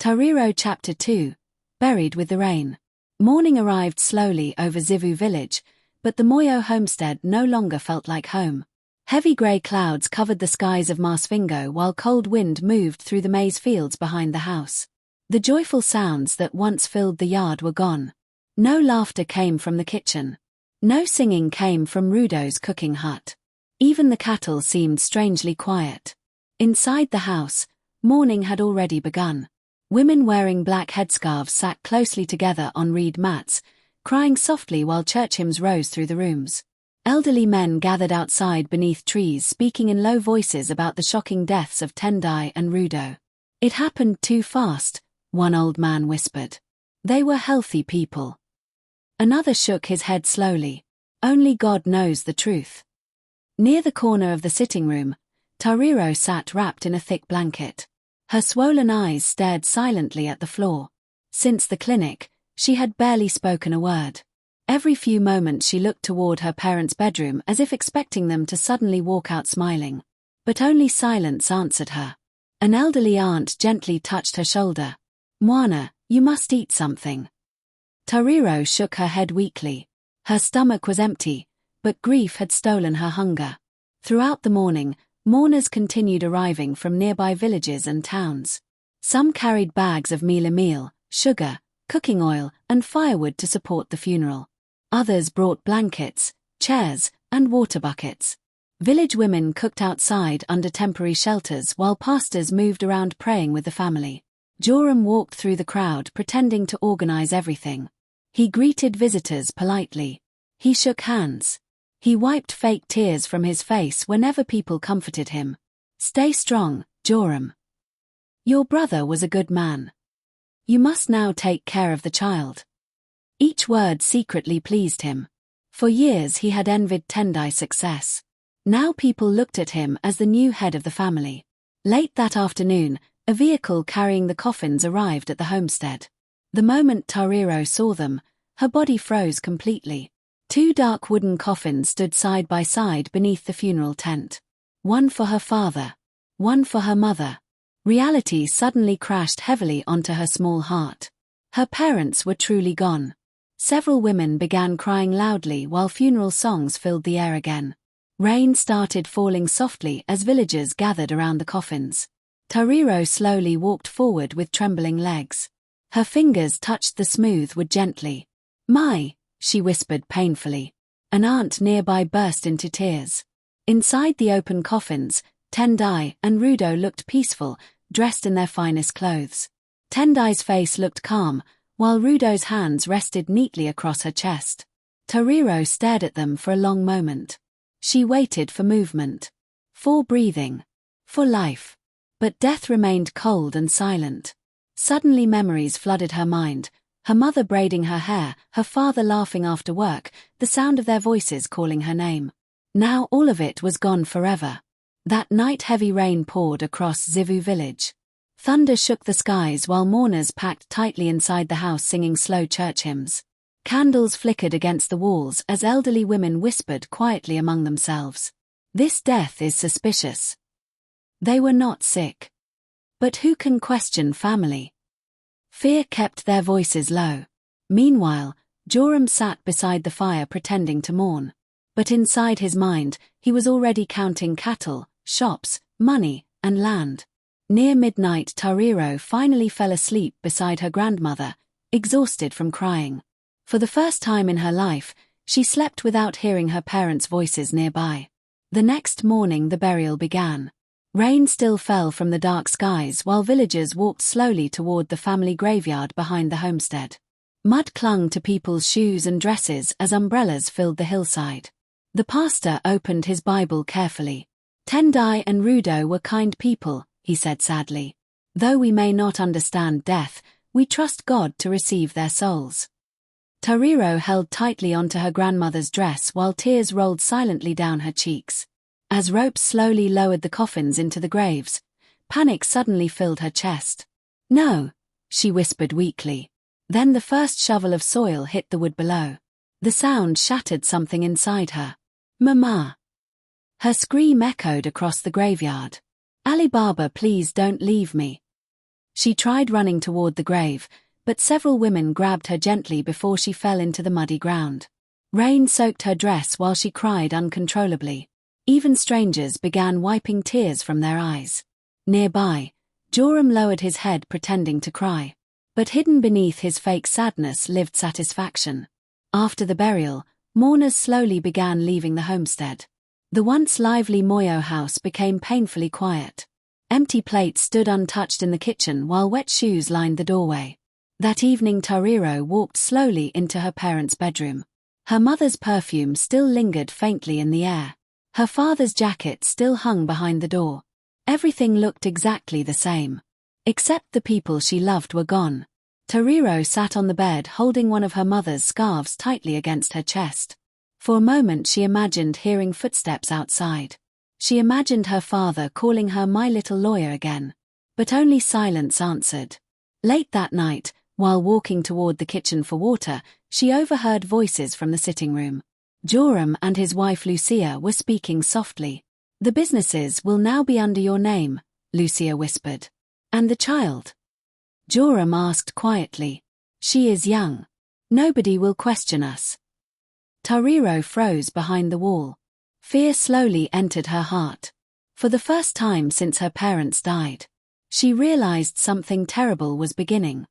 Tariro Chapter 2, Buried with the Rain. Morning arrived slowly over Zivhu village, but the Moyo homestead no longer felt like home. Heavy grey clouds covered the skies of Masvingo while cold wind moved through the maize fields behind the house. The joyful sounds that once filled the yard were gone. No laughter came from the kitchen. No singing came from Rudo's cooking hut. Even the cattle seemed strangely quiet. Inside the house, mourning had already begun. Women wearing black headscarves sat closely together on reed mats, crying softly while church hymns rose through the rooms. Elderly men gathered outside beneath trees speaking in low voices about the shocking deaths of Tendai and Rudo. "It happened too fast," one old man whispered. "They were healthy people." Another shook his head slowly. "Only God knows the truth." Near the corner of the sitting room, Tariro sat wrapped in a thick blanket. Her swollen eyes stared silently at the floor. Since the clinic, she had barely spoken a word. Every few moments she looked toward her parents' bedroom as if expecting them to suddenly walk out smiling. But only silence answered her. An elderly aunt gently touched her shoulder. "Mwana, you must eat something." Tariro shook her head weakly. Her stomach was empty, but grief had stolen her hunger. Throughout the morning, mourners continued arriving from nearby villages and towns. Some carried bags of meal, sugar, cooking oil, and firewood to support the funeral. Others brought blankets, chairs, and water buckets. Village women cooked outside under temporary shelters while pastors moved around praying with the family. Joram walked through the crowd pretending to organize everything. He greeted visitors politely. He shook hands. He wiped fake tears from his face whenever people comforted him. "Stay strong, Joram. Your brother was a good man. You must now take care of the child." Each word secretly pleased him. For years he had envied Tendai's success. Now people looked at him as the new head of the family. Late that afternoon, a vehicle carrying the coffins arrived at the homestead. The moment Tariro saw them, her body froze completely. Two dark wooden coffins stood side by side beneath the funeral tent. One for her father, one for her mother. Reality suddenly crashed heavily onto her small heart. Her parents were truly gone. Several women began crying loudly while funeral songs filled the air again. Rain started falling softly as villagers gathered around the coffins. Tariro slowly walked forward with trembling legs. Her fingers touched the smooth wood gently. "My," she whispered painfully. An aunt nearby burst into tears. Inside the open coffins, Tendai and Rudo looked peaceful, dressed in their finest clothes. Tendai's face looked calm, while Rudo's hands rested neatly across her chest. Tariro stared at them for a long moment. She waited for movement, for breathing, for life. But death remained cold and silent. Suddenly memories flooded her mind. Her mother braiding her hair, her father laughing after work, the sound of their voices calling her name. Now all of it was gone forever. That night heavy rain poured across Zivhu village. Thunder shook the skies while mourners packed tightly inside the house singing slow church hymns. Candles flickered against the walls as elderly women whispered quietly among themselves. "This death is suspicious." They were not sick. But who can question family? Fear kept their voices low. Meanwhile, Joram sat beside the fire pretending to mourn. But inside his mind, he was already counting cattle, shops, money, and land. Near midnight, Tariro finally fell asleep beside her grandmother, exhausted from crying. For the first time in her life, she slept without hearing her parents' voices nearby. The next morning the burial began. Rain still fell from the dark skies while villagers walked slowly toward the family graveyard behind the homestead. Mud clung to people's shoes and dresses as umbrellas filled the hillside. The pastor opened his Bible carefully. "Tendai and Rudo were kind people," he said sadly. "Though we may not understand death, we trust God to receive their souls." Tariro held tightly onto her grandmother's dress while tears rolled silently down her cheeks. As ropes slowly lowered the coffins into the graves, panic suddenly filled her chest. "No," she whispered weakly. Then the first shovel of soil hit the wood below. The sound shattered something inside her. "Mama!" Her scream echoed across the graveyard. "Ali Baba, please don't leave me." She tried running toward the grave, but several women grabbed her gently before she fell into the muddy ground. Rain soaked her dress while she cried uncontrollably. Even strangers began wiping tears from their eyes. Nearby, Joram lowered his head pretending to cry. But hidden beneath his fake sadness lived satisfaction. After the burial, mourners slowly began leaving the homestead. The once lively Moyo house became painfully quiet. Empty plates stood untouched in the kitchen while wet shoes lined the doorway. That evening Tariro walked slowly into her parents' bedroom. Her mother's perfume still lingered faintly in the air. Her father's jacket still hung behind the door. Everything looked exactly the same. Except the people she loved were gone. Tariro sat on the bed holding one of her mother's scarves tightly against her chest. For a moment she imagined hearing footsteps outside. She imagined her father calling her my little lawyer again. But only silence answered. Late that night, while walking toward the kitchen for water, she overheard voices from the sitting room. Joram and his wife Lucia were speaking softly. "The businesses will now be under your name," Lucia whispered. "And the child?" Joram asked quietly. "She is young. Nobody will question us." Tariro froze behind the wall. Fear slowly entered her heart. For the first time since her parents died, she realized something terrible was beginning.